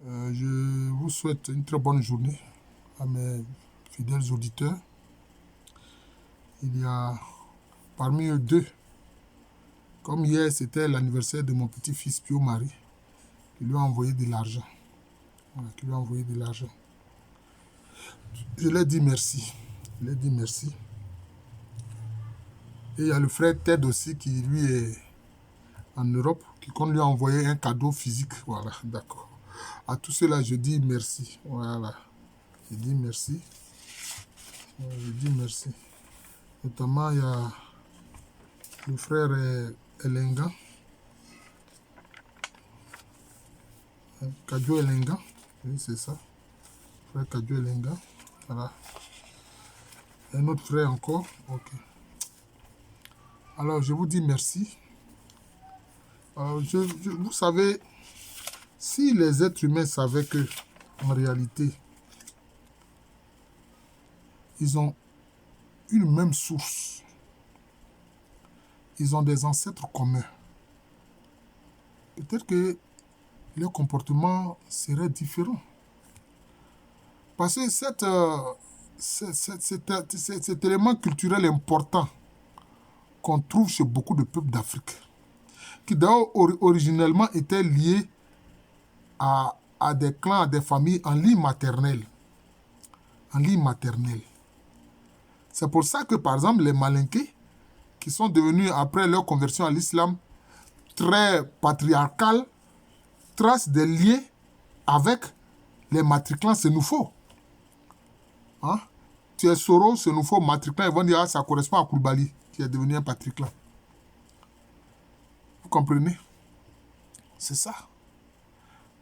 Je vous souhaite une très bonne journée à mes fidèles auditeurs. Il y a parmi eux deux, comme hier c'était l'anniversaire de mon petit-fils Pio-Marie, qui lui a envoyé de l'argent. Voilà, qui lui a envoyé de l'argent. Je leur dis merci. Je leur dis merci. Et il y a le frère Ted aussi qui lui est en Europe, qui compte lui envoyer un cadeau physique. Voilà, d'accord. À tous ceux-là, je dis merci. Voilà. Je dis merci. Je dis merci. Notamment, il y a le frère Elenga. Kadjo Elenga. Oui, c'est ça. Frère Kadjo Elenga. Voilà. Un autre frère encore. Ok. Alors, je vous dis merci. Alors, vous savez, si les êtres humains savaient que, en réalité, ils ont une même source, ils ont des ancêtres communs, peut-être que leur comportement serait différent. Parce que cet élément culturel important qu'on trouve chez beaucoup de peuples d'Afrique, qui d'ailleurs originellement étaient liés à des clans, à des familles en ligne maternelle. En ligne maternelle. C'est pour ça que, par exemple, les Malinké, qui sont devenus, après leur conversion à l'islam, très patriarcal, tracent des liens avec les matriclans Sénoufo. Hein? Tu es Soro, Sénoufo, matriclan, ils vont dire, ah, ça correspond à Koulibaly, qui est devenu un patriclan. Vous comprenez? C'est ça.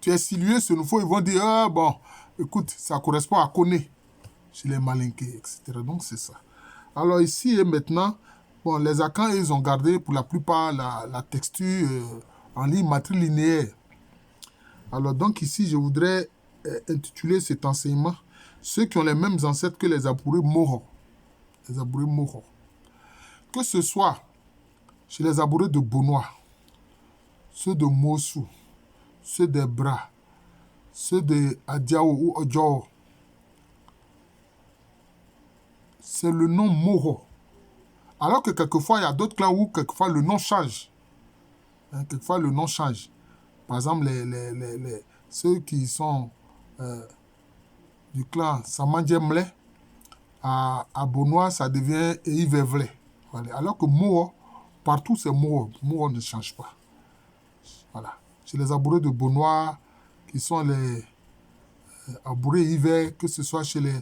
Tu es Silué, Sénoufo, ils vont dire, ah, bon, écoute, ça correspond à Koné, chez les Malinké, etc. Donc, c'est ça. Alors, ici et maintenant, bon, les Akans, ils ont gardé pour la plupart la texture en ligne matrilinéaire. Alors, donc, ici, je voudrais intituler cet enseignement ceux qui ont les mêmes ancêtres que les Abourés Moro. Les Abourés Moro. Que ce soit chez les Abourés de Bonois, ceux de Mossou, ceux des Bras, ceux de Adiao ou Odjao, c'est le nom Moro. Alors que quelquefois, il y a d'autres clans où quelquefois le nom change. Hein, quelquefois, le nom change. Par exemple, ceux qui sont du clan Samandjemle, à Bonois, ça devient Eivevle. Voilà. Alors que Moro, partout c'est Moro. Moro ne change pas. Voilà. Chez les Abourés de Bonois, qui sont les Abourés Hiver, que ce soit chez les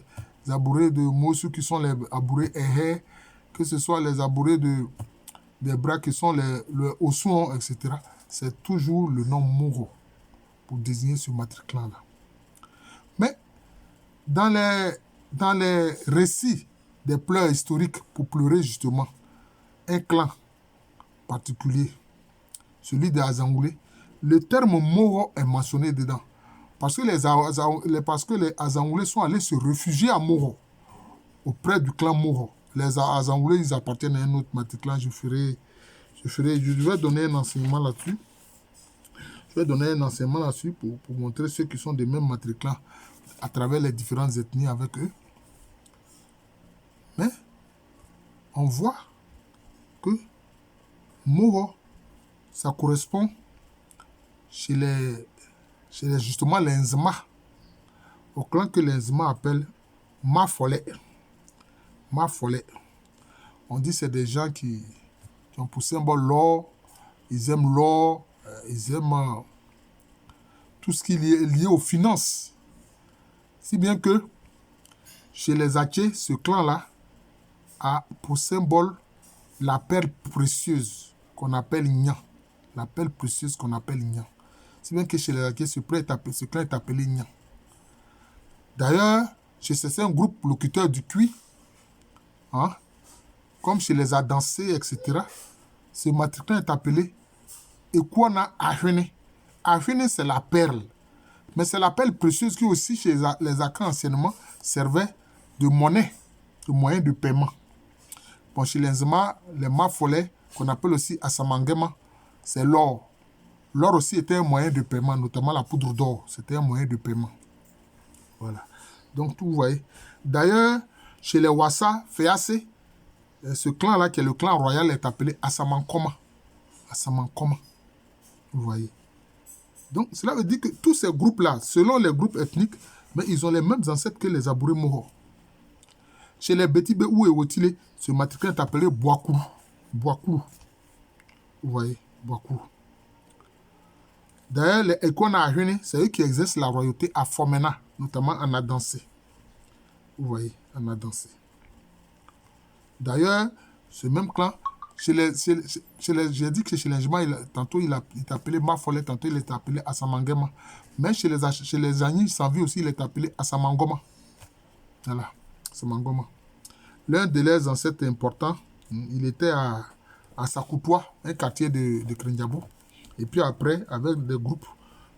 Abourés de Mossou, qui sont les Abourés Ehé, que ce soit les Abourés des Bras, qui sont les Ossouan, etc. C'est toujours le nom Moro pour désigner ce matriclan-là. Mais dans les récits des pleurs historiques pour pleurer justement un clan particulier, celui des Azangoulés, le terme Moro est mentionné dedans. Parce que les Azangoulés sont allés se réfugier à Moro, auprès du clan Moro. Les Azangoulés, ils appartiennent à un autre matriclan. Je vais donner un enseignement là-dessus. Je vais donner un enseignement là-dessus pour montrer ceux qui sont des mêmes matriclans à travers les différentes ethnies avec eux. Mais on voit que Moro, ça correspond chez justement les Nzma, au clan que les Nzma appellent Mafolé. Mafolé. On dit que c'est des gens qui ont pour symbole l'or, ils aiment l'or, ils aiment tout ce qui est lié aux finances. Si bien que chez les Atché, ce clan-là a pour symbole la perle précieuse qu'on appelle Nyan. La perle précieuse qu'on appelle Nyan. Si bien que chez les Atché, ce clan est appelé Nyan. D'ailleurs, chez certains groupes locuteurs du Cui, hein, comme chez les Adansé, etc., ce matriclan est appelé Ekwana Ahwene. Ahwene, c'est la perle. Mais c'est la perle précieuse qui aussi, chez les Akans anciennement, servait de monnaie, de moyen de paiement. Bon, chez les Nzema, les Mafolé, qu'on appelle aussi Asamangema, c'est l'or. L'or aussi était un moyen de paiement, notamment la poudre d'or. C'était un moyen de paiement. Voilà. Donc, tout, vous voyez. D'ailleurs, chez les Wassa, Féacé, ce clan-là, qui est le clan royal, est appelé Asamankoma. Asamankoma. Vous voyez. Donc, cela veut dire que tous ces groupes-là, selon les groupes ethniques, mais ils ont les mêmes ancêtres que les Abouré Moro. Chez les Betibé ou Ewotile, ce matricule est appelé Boakourou. Boakourou. Vous voyez, Boakourou. D'ailleurs, les Ekwana Ahune, c'est eux qui exercent la royauté à Fomena, notamment en Adansé. Vous voyez, en Adansé. D'ailleurs, ce même clan, j'ai dit que chez les Jima, tantôt il est appelé Mafole, tantôt il est appelé Asamangema. Mais chez les Agnis, Sanvi aussi, il est appelé Asamangoma. Voilà, Asamangoma. L'un de leurs ancêtres importants, il était à Sakoutoua, un quartier de Krendiabou. Et puis après, avec des groupes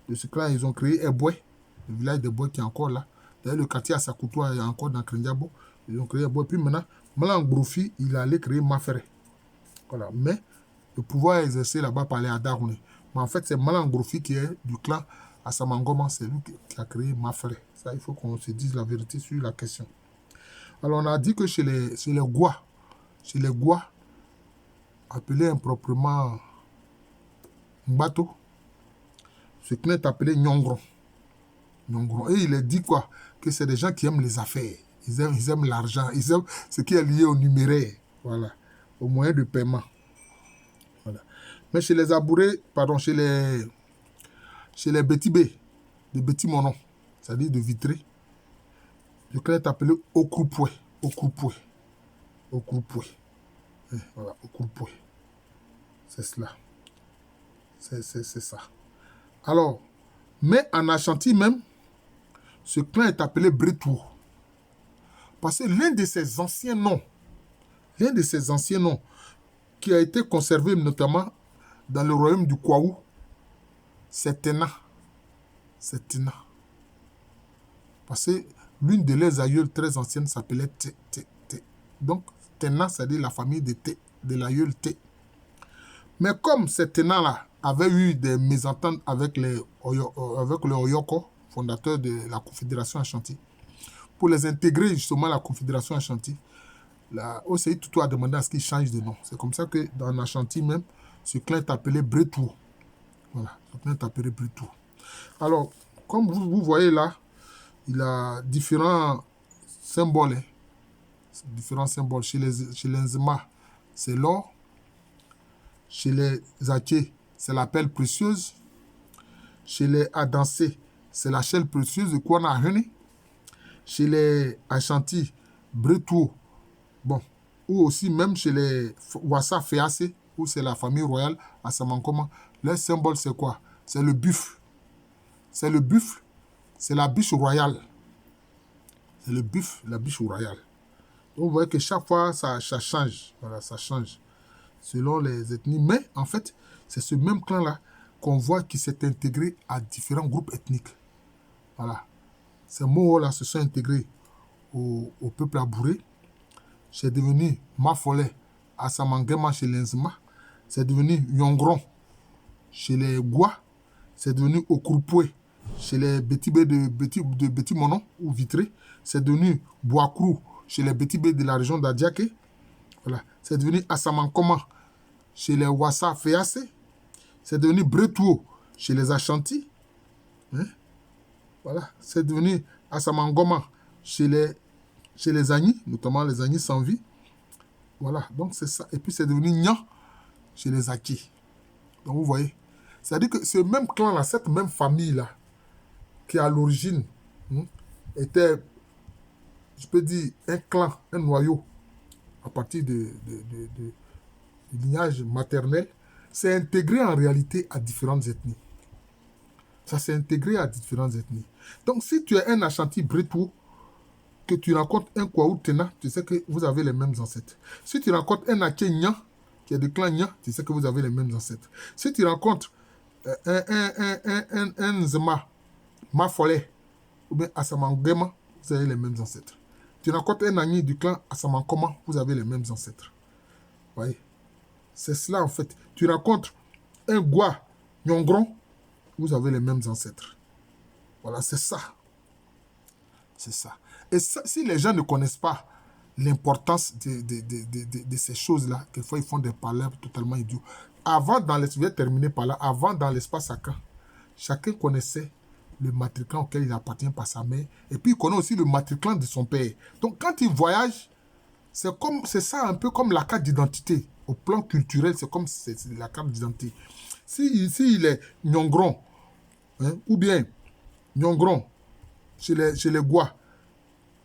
de ce clan, ils ont créé Eboué, le village de Eboué qui est encore là. D'ailleurs, le quartier à Sakoutoua est encore dans Krendiabou. Ils ont créé Eboué. Puis maintenant, Malang Broufi, il allait créer Mafere. Voilà. Mais le pouvoir exercé là-bas par les Adaroune. Mais en fait, c'est Malang Broufi qui est du clan Asamangoma. C'est lui qui a créé Mafere. Ça, il faut qu'on se dise la vérité sur la question. Alors, on a dit que chez les Gwa, appelés improprement Mbato, ce clan est appelé Nyongron. Et il est dit quoi? Que c'est des gens qui aiment les affaires. Ils aiment l'argent. Ils aiment ce qui est lié au numéraire. Voilà. Au moyen de paiement. Voilà. Mais chez les Abouré, pardon, chez les Betibé, de Beti Monon, c'est-à-dire de Vitré, le clan est appelé Okroupoué. Okroupoué. Okroupoué. Voilà, Okroupoué. C'est cela. C'est ça. Alors, mais en Ashanti même, ce clan est appelé Bretou. Parce que l'un de ses anciens noms, qui a été conservé notamment dans le royaume du Kwaou, c'est Tena. C'est Tena. Parce que l'une de leurs aïeules très anciennes s'appelait Té. Donc, Tena, c'est-à-dire la famille de Té, de l'aïeul Té. Mais comme ces Tena-là avaient eu des mésententes avec le Oyoko, fondateur de la Confédération Ashanti, pour les intégrer justement à la Confédération Ashanti, la OCI Tutu a demandé à ce qu'ils changent de nom. C'est comme ça que dans Ashanti même, ce clan est appelé Bretou. Voilà, ce clan est appelé Bretou. Alors, comme vous voyez là, il a différents symboles. Hein. Différents symboles. Chez les Nzema, c'est l'or. Chez les Aké, c'est la perle précieuse. Chez les Adansé, c'est la chaîne précieuse de Kwana Hene. Chez les Ashanti, Bretou, bon, ou aussi même chez les Wassa Féacé, où c'est la famille royale à Samankoma, leur symbole c'est quoi? C'est le buffle. C'est le buffle, c'est la biche royale. C'est le buffle, la biche royale. Donc vous voyez que chaque fois ça change. Voilà, ça change selon les ethnies. Mais en fait, c'est ce même clan-là qu'on voit qui s'est intégré à différents groupes ethniques. Voilà. Ces mots-là se sont intégrés au peuple abouré. C'est devenu Mafole, Asamangema chez les Nzema. C'est devenu Yongron chez les Gwa. C'est devenu Okroupoué chez les Betibé de Beti Monon ou Vitré. C'est devenu Boakourou chez les Betibé de la région d'Adiaké. Voilà. C'est devenu Asamankoma chez les Wassa Féacé. C'est devenu Bretou chez les Ashanti. Hein? Voilà. C'est devenu Asamangoma chez les Agnis, notamment les Agnis sans vie. Voilà. Donc c'est ça. Et puis c'est devenu Nya chez les Aki. Donc vous voyez. C'est-à-dire que ce même clan-là, cette même famille-là, qui à l'origine était, je peux dire, un clan, un noyau, à partir du lignage maternel, s'est intégré en réalité à différentes ethnies. Ça s'est intégré à différentes ethnies. Donc, si tu es un Ashanti Bretou, que tu rencontres un Kwaou Tena, tu sais que vous avez les mêmes ancêtres. Si tu rencontres un Aké Nya, qui est de clan Nya, tu sais que vous avez les mêmes ancêtres. Si tu rencontres un Nzema, Mafole, ou bien Asamangema, vous avez les mêmes ancêtres. Tu rencontres un Agni du clan Asamankoma, vous avez les mêmes ancêtres. Vous voyez? C'est cela en fait. Tu rencontres un Gwa Nyongron, vous avez les mêmes ancêtres. Voilà, c'est ça. C'est ça. Et ça, si les gens ne connaissent pas l'importance de ces choses-là, quelquefois ils font des palabres totalement idiots. Avant, je vais terminer par là, avant dans l'espace sacré, chacun connaissait le matriclan auquel il appartient par sa mère, et puis il connaît aussi le matriclan de son père. Donc quand il voyage, c'est ça un peu comme la carte d'identité. Au plan culturel, c'est la carte d'identité. Si il est Nyongron, hein, ou bien Nyongron chez les Gwa,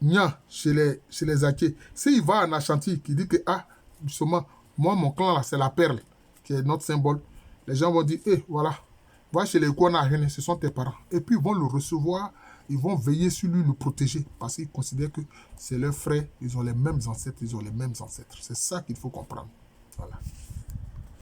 Nya chez les Aké, s'il va en Ashanti, qui dit que, ah, justement, moi, mon clan, là, c'est la perle, qui est notre symbole, les gens vont dire, voilà, va chez les Gwana, ce sont tes parents. Et puis, ils vont le recevoir, ils vont veiller sur lui, le protéger, parce qu'ils considèrent que c'est leur frère, ils ont les mêmes ancêtres, ils ont les mêmes ancêtres. C'est ça qu'il faut comprendre. Voilà.